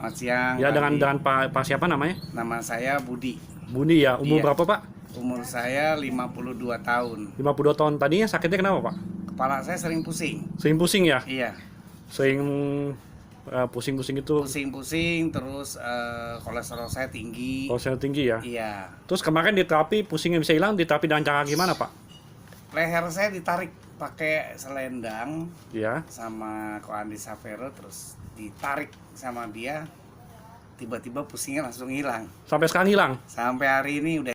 Selamat siang. Ya, Pak Adi. dengan Pak siapa namanya? Nama saya Budi. Budi ya. Umur Iya. berapa, Pak? Umur saya 52 tahun. 52 tahun. Tadinya sakitnya kenapa, Pak? Kepala saya sering pusing. Sering pusing ya? Iya. Sering pusing-pusing itu. Pusing-pusing terus kolesterol saya tinggi. Kolesterol tinggi ya? Iya. Terus kemarin diterapi pusingnya bisa hilang, diterapi dengan cara gimana, Pak? Leher saya ditarik pakai selendang Ya. sama Ko Andi Savero, terus ditarik sama dia. Tiba-tiba pusingnya langsung hilang. Sampai sekarang hilang? Sampai hari ini udah